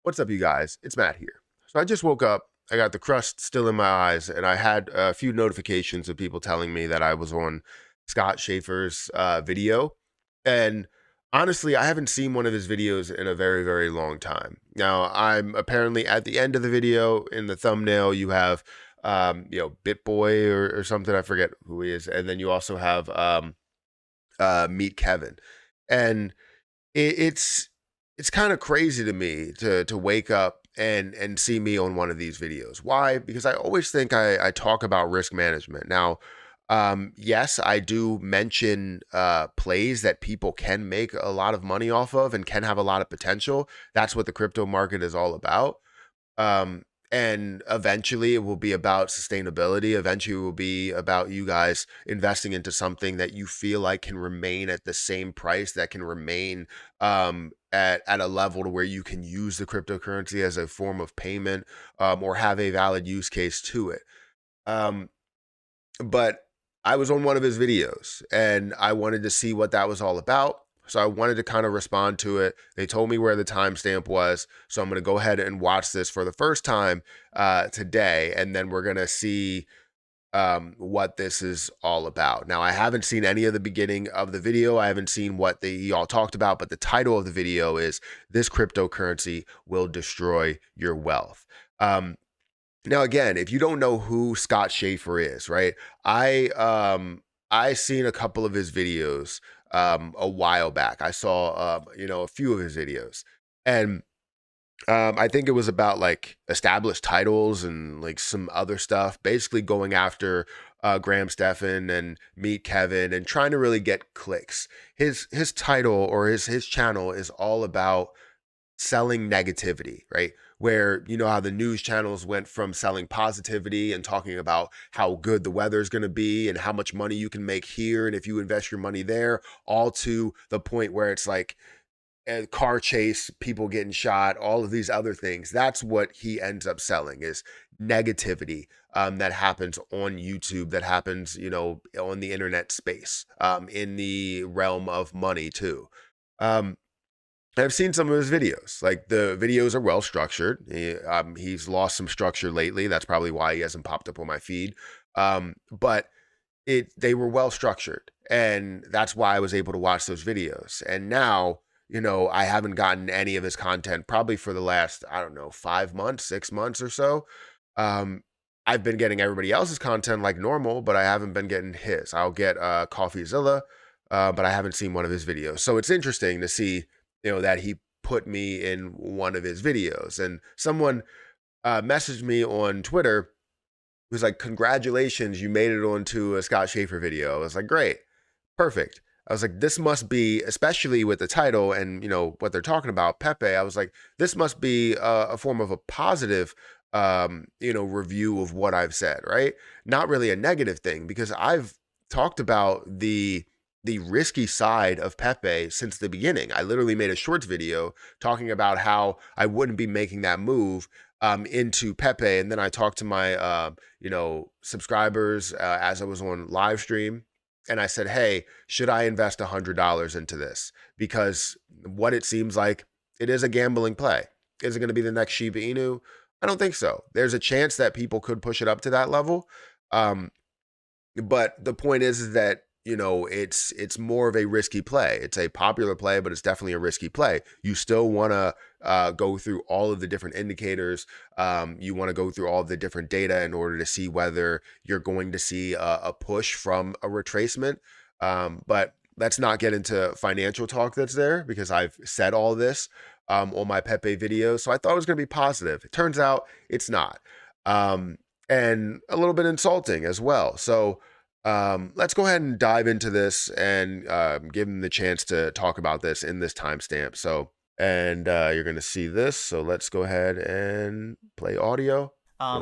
What's up, you guys? It's Matt here. So I just woke up. I got the crust still in my eyes, and I had a few notifications of people telling me that I was on Scott Schaefer's video. And honestly, I haven't seen one of his videos in a very, very long time. Now, I'm apparently at the end of the video. In the thumbnail, you have, BitBoy or something. I forget who he is. And then you also have Meet Kevin. And it's it's kind of crazy to me to wake up and see me on one of these videos. Why? Because I always think I talk about risk management. Now, yes, I do mention plays that people can make a lot of money off of and can have a lot of potential. That's what the crypto market is all about. Um, and eventually it will be about sustainability. Eventually it will be about you guys investing into something that you feel like can remain at the same price, that can remain at a level to where you can use the cryptocurrency as a form of payment, or have a valid use case to it. Um, but I was on one of his videos and I wanted to see what that was all about. So I wanted to kind of respond to it. They told me where the timestamp was. So I'm going to go ahead and watch this for the first time today. And then we're going to see what this is all about. Now, I haven't seen any of the beginning of the video. I haven't seen what they all talked about, but the title of the video is "This Cryptocurrency Will Destroy Your Wealth." Now, again, if you don't know who Scott Schaefer is, right? I seen a couple of his videos a while back. I saw a few of his videos, and I think it was about like established titles and like some other stuff, basically going after Graham Stephan and Meet Kevin and trying to really get clicks. His title or his channel is all about selling negativity, right? Where you know how the news channels went from selling positivity and talking about how good the weather is going to be and how much money you can make here and if you invest your money there, all to the point where it's like a car chase, people getting shot, all of these other things. That's what he ends up selling is negativity that happens on YouTube, that happens, on the internet space, in the realm of money too. Um, I've seen some of his videos. Like the videos are well structured. He's lost some structure lately. That's probably why he hasn't popped up on my feed. But they were well structured, and that's why I was able to watch those videos. And now, I haven't gotten any of his content probably for the last, I don't know, 5 months, 6 months or so. Um, I've been getting everybody else's content like normal, but I haven't been getting his. I'll get CoffeeZilla, but I haven't seen one of his videos. So it's interesting to see that he put me in one of his videos. And someone messaged me on Twitter who's like, "Congratulations, you made it onto a Scott Schaefer video." I was like, "Great, perfect." I was like, "This must be," especially with the title and what they're talking about, PEPE. I was like, "This must be a form of a positive, review of what I've said, right? Not really a negative thing because I've talked about the risky side of PEPE since the beginning. I literally made a shorts video talking about how I wouldn't be making that move into PEPE. And then I talked to my, subscribers as I was on live stream. And I said, "Hey, should I invest $100 into this?" Because what it seems like, it is a gambling play. Is it going to be the next Shiba Inu? I don't think so. There's a chance that people could push it up to that level. Um, but the point is that it's more of a risky play. It's a popular play, but it's definitely a risky play. You still want to go through all of the different indicators. You want to go through all of the different data in order to see whether you're going to see a push from a retracement. But let's not get into financial talk that's there because I've said all this on my PEPE video. So I thought it was going to be positive. It turns out it's not. And a little bit insulting as well. So let's go ahead and dive into this and give him the chance to talk about this in this timestamp. So, and you're going to see this. So let's go ahead and play audio.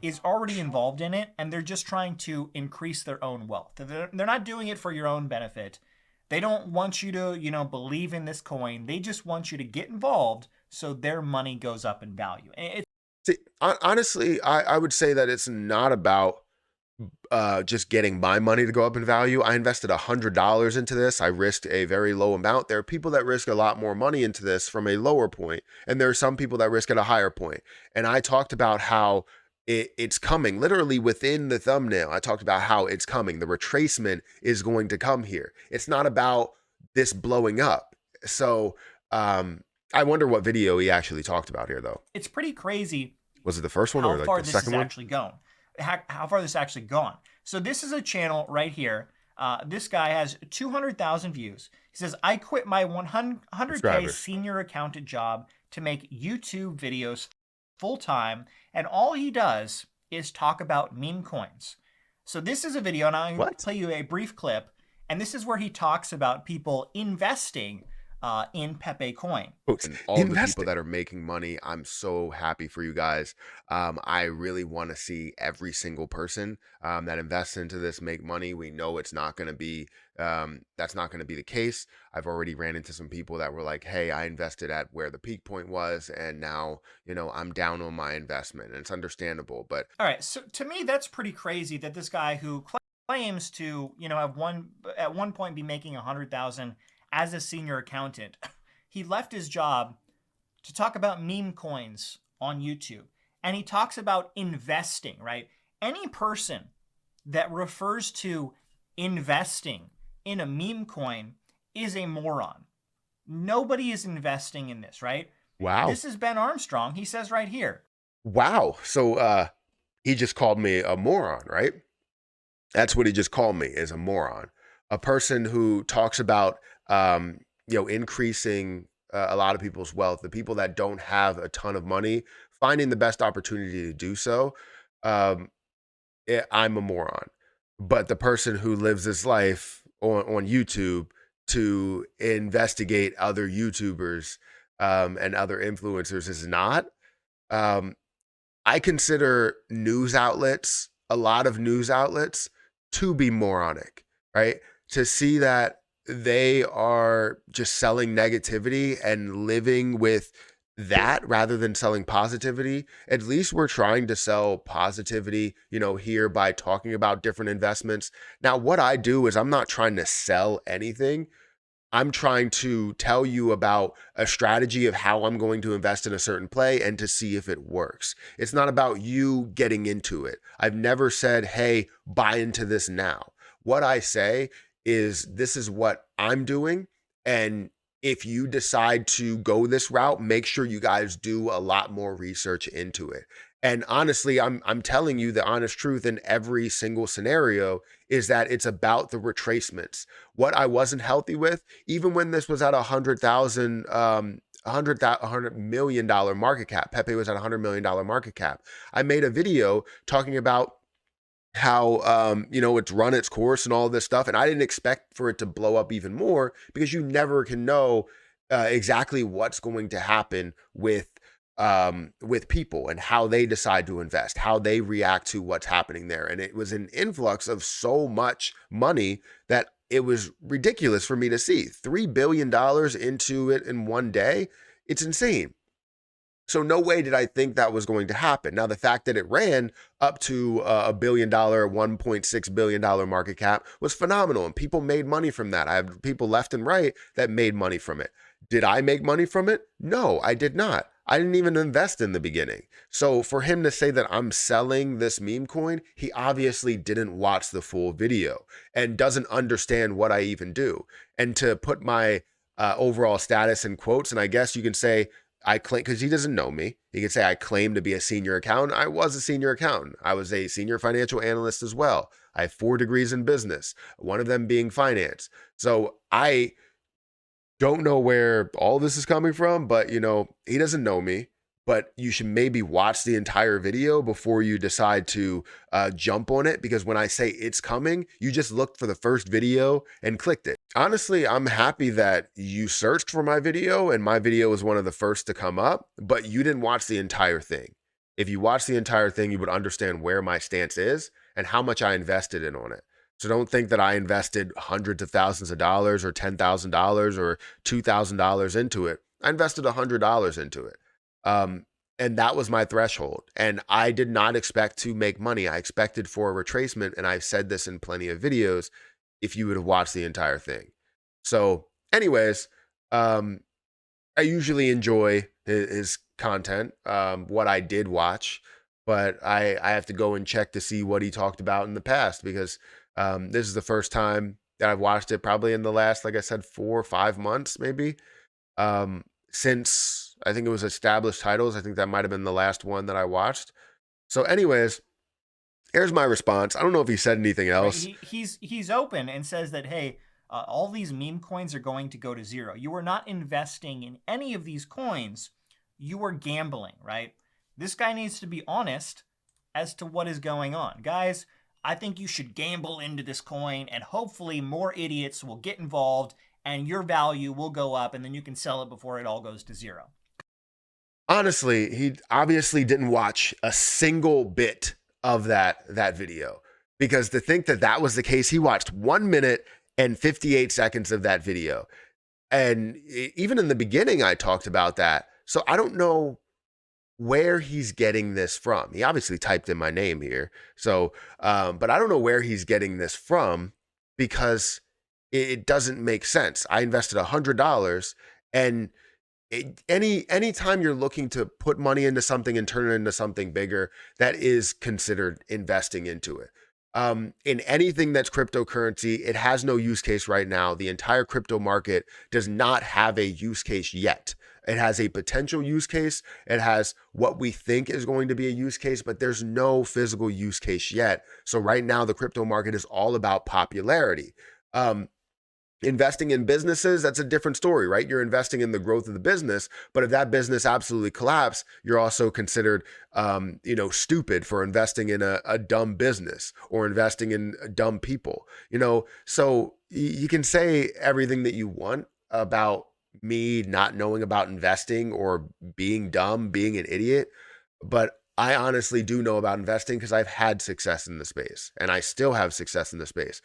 Is already involved in it, and they're just trying to increase their own wealth. They're not doing it for your own benefit. They don't want you to, believe in this coin. They just want you to get involved so their money goes up in value. See, honestly, I would say that it's not about just getting my money to go up in value. I invested $100 into this. I risked a very low amount. There are people that risk a lot more money into this from a lower point, and there are some people that risk at a higher point. And I talked about how it's coming literally within the thumbnail. I talked about how it's coming. The retracement is going to come here. It's not about this blowing up. So I wonder what video he actually talked about here, though. It's pretty crazy. Was it the first one or like the second one? How far this actually gone. So this is a channel right here. This guy has 200,000 views. He says, I quit my 100K senior accountant job to make YouTube videos full time. And all he does is talk about meme coins. So this is a video, and I'm going to play you a brief clip. And this is where he talks about people investing in PEPE coin. And all the people that are making money, I'm so happy for you guys. I really want to see every single person that invests into this make money. We know it's not going to be, that's not going to be the case. I've already ran into some people that were like, hey, I invested at where the peak point was, and now, you know, I'm down on my investment, and it's understandable. But all right, so to me, that's pretty crazy that this guy who claims to, you know, have at one point be making 100,000 as a senior accountant, he left his job to talk about meme coins on YouTube. And he talks about investing, right? Any person that refers to investing in a meme coin is a moron. Nobody is investing in this, right? Wow. This is Ben Armstrong. He says right here. Wow. So he just called me a moron, right? That's what he just called me, is a moron. A person who talks about you know, increasing a lot of people's wealth, the people that don't have a ton of money, finding the best opportunity to do so. I'm a moron. But the person who lives this life on YouTube to investigate other YouTubers and other influencers is not. I consider news outlets, a lot of news outlets, to be moronic, right? To see that they are just selling negativity and living with that rather than selling positivity. At least we're trying to sell positivity, you know, here by talking about different investments. Now, what I do is I'm not trying to sell anything. I'm trying to tell you about a strategy of how I'm going to invest in a certain play and to see if it works. It's not about you getting into it. I've never said, hey, buy into this now. What I say is, this is what I'm doing. And if you decide to go this route, make sure you guys do a lot more research into it. And honestly, I'm telling you the honest truth in every single scenario is that it's about the retracements. What I wasn't healthy with, even when this was at $100 million market cap, PEPE was at $100 million market cap. I made a video talking about how, you know, it's run its course and all this stuff. And I didn't expect for it to blow up even more, because you never can know exactly what's going to happen with people and how they decide to invest, how they react to what's happening there. And it was an influx of so much money that it was ridiculous for me to see. $3 billion into it in one day. It's insane. So no way did I think that was going to happen. Now, the fact that it ran up to a $1 billion, $1.6 billion market cap was phenomenal. And people made money from that. I have people left and right that made money from it. Did I make money from it? No, I did not. I didn't even invest in the beginning. So for him to say that I'm selling this meme coin, he obviously didn't watch the full video and doesn't understand what I even do. And to put my overall status in quotes, and I guess you can say, I claim, because he doesn't know me, he could say I claim to be a senior accountant. I was a senior accountant. I was a senior financial analyst as well. I have 4 degrees in business, one of them being finance. So I don't know where all this is coming from, but you know, he doesn't know me. But you should maybe watch the entire video before you decide to jump on it. Because when I say it's coming, you just looked for the first video and clicked it. Honestly, I'm happy that you searched for my video and my video was one of the first to come up, but you didn't watch the entire thing. If you watched the entire thing, you would understand where my stance is and how much I invested in on it. So don't think that I invested hundreds of thousands of dollars or $10,000 or $2,000 into it. I invested $100 into it. And that was my threshold. And I did not expect to make money. I expected for a retracement. And I've said this in plenty of videos if you would have watched the entire thing. So, anyways, I usually enjoy his content, what I did watch, but I have to go and check to see what he talked about in the past because this is the first time that I've watched it probably in the last, like I said, 4 or 5 months, maybe. Since I think it was established titles. I think that might have been the last one that I watched. So anyways, here's my response. I don't know if he said anything else. Right? He's open and says that, hey, all these meme coins are going to go to zero. You are not investing in any of these coins. You are gambling, right? This guy needs to be honest as to what is going on. Guys, I think you should gamble into this coin and hopefully more idiots will get involved and your value will go up and then you can sell it before it all goes to zero. Honestly, he obviously didn't watch a single bit of that video, because to think that that was the case, he watched 1 minute and 58 seconds of that video. And even in the beginning, I talked about that. So I don't know where he's getting this from. He obviously typed in my name here. So, but I don't know where he's getting this from because it doesn't make sense. I invested $100 and anytime you're looking to put money into something and turn it into something bigger, that is considered investing into it. In anything that's cryptocurrency, it has no use case right now. The entire crypto market does not have a use case yet. It has a potential use case. It has what we think is going to be a use case, but there's no physical use case yet. So right now, the crypto market is all about popularity. Investing in businesses, that's a different story, right? You're investing in the growth of the business, but if that business absolutely collapses, you're also considered, stupid for investing in a dumb business or investing in dumb people, So you can say everything that you want about me not knowing about investing or being dumb, being an idiot, but I honestly do know about investing because I've had success in the space and I still have success in the space.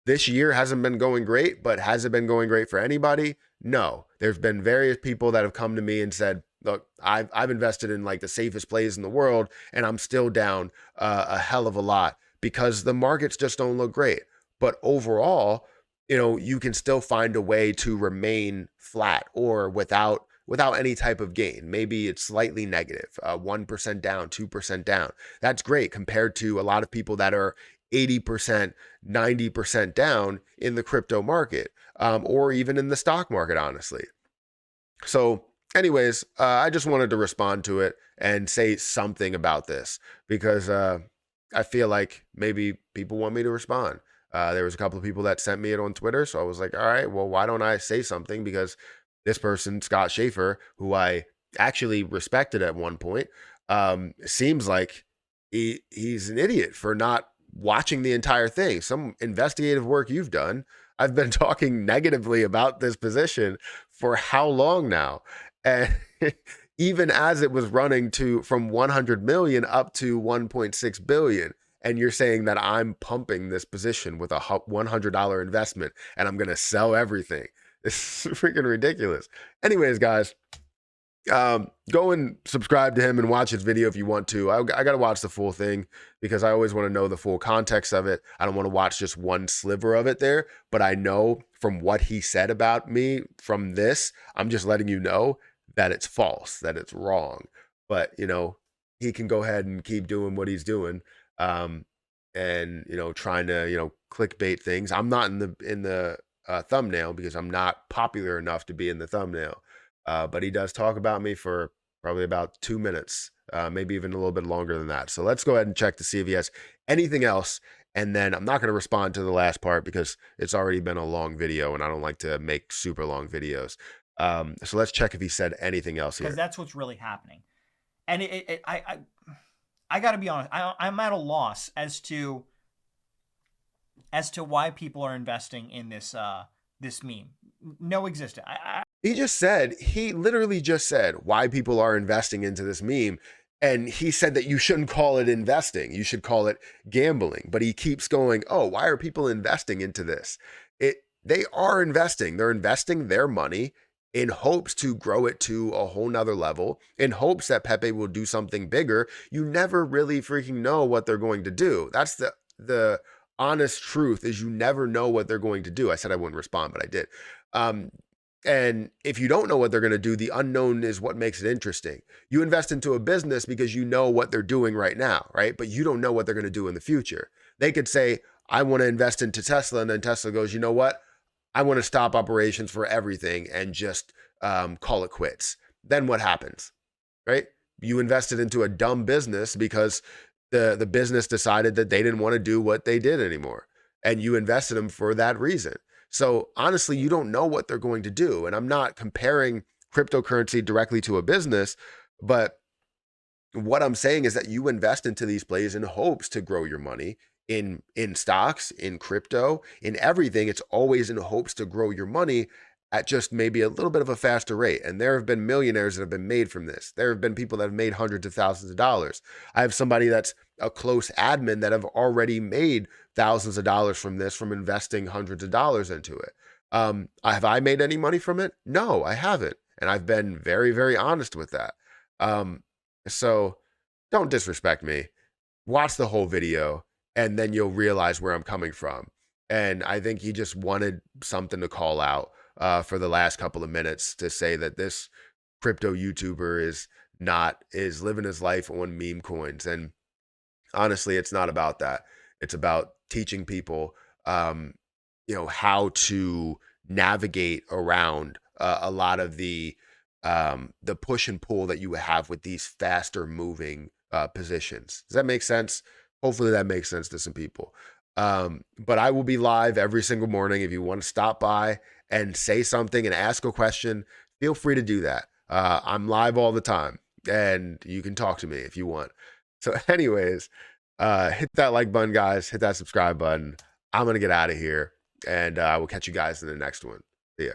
This year hasn't been going great, but has it been going great for anybody? No. There's been various people that have come to me and said, look, I've invested in like the safest plays in the world, and I'm still down a hell of a lot because the markets just don't look great. But overall, you can still find a way to remain flat or without any type of gain. Maybe it's slightly negative, 1% down, 2% down. That's great compared to a lot of people that are 80%, 90% down in the crypto market, or even in the stock market, honestly. So anyways, I just wanted to respond to it and say something about this because I feel like maybe people want me to respond. There was a couple of people that sent me it on Twitter. So I was like, all right, well, why don't I say something? Because this person, Scott Schaefer, who I actually respected at one point, seems like he's an idiot for not watching the entire thing. Some investigative work you've done. I've been talking negatively about this position for how long now? And even as it was running from 100 million up to 1.6 billion. And you're saying that I'm pumping this position with a $100 investment and I'm going to sell everything. It's freaking ridiculous. Anyways, guys, go and subscribe to him and watch his video if you want to. I got to watch the full thing because I always want to know the full context of it. I don't want to watch just one sliver of it there, but I know from what he said about me from this, I'm just letting you know that it's false, that it's wrong. But, he can go ahead and keep doing what he's doing. And, trying to, clickbait things. I'm not in the thumbnail because I'm not popular enough to be in the thumbnail. But he does talk about me for probably about 2 minutes, maybe even a little bit longer than that. So let's go ahead and check to see if he has anything else. And then I'm not going to respond to the last part because it's already been a long video and I don't like to make super long videos. So let's check if he said anything else here. Because that's what's really happening. And I got to be honest, I'm at a loss as to why people are investing in this meme. No existent. He literally just said why people are investing into this meme. And he said that you shouldn't call it investing. You should call it gambling. But he keeps going, oh, why are people investing into this? They are investing. They're investing their money in hopes to grow it to a whole nother level, in hopes that Pepe will do something bigger. You never really freaking know what they're going to do. That's the honest truth, is you never know what they're going to do. I said I wouldn't respond, but I did. And if you don't know what they're going to do, the unknown is what makes it interesting. You invest into a business because you know what they're doing right now, right? But you don't know what they're going to do in the future. They could say, I want to invest into Tesla. And then Tesla goes, you know what? I want to stop operations for everything and just call it quits. Then what happens, right? You invested into a dumb business because the business decided that they didn't want to do what they did anymore. And you invested them for that reason. So honestly, you don't know what they're going to do. And I'm not comparing cryptocurrency directly to a business, but what I'm saying is that you invest into these plays in hopes to grow your money in stocks, in crypto, in everything. It's always in hopes to grow your money at just maybe a little bit of a faster rate. And there have been millionaires that have been made from this. There have been people that have made hundreds of thousands of dollars. I have somebody that's a close admin that have already made thousands of dollars from this, from investing hundreds of dollars into it. Have I made any money from it? No, I haven't. And I've been very, very honest with that. So don't disrespect me. Watch the whole video and then you'll realize where I'm coming from. And I think he just wanted something to call out for the last couple of minutes to say that this crypto YouTuber is living his life on meme coins. And honestly, it's not about that. It's about teaching people, how to navigate around a lot of the push and pull that you have with these faster moving positions. Does that make sense? Hopefully that makes sense to some people. But I will be live every single morning. If you want to stop by and say something and ask a question, feel free to do that. I'm live all the time and you can talk to me if you want. So anyways, hit that like button, guys. Hit that subscribe button. I'm going to get out of here and I will catch you guys in the next one. See ya.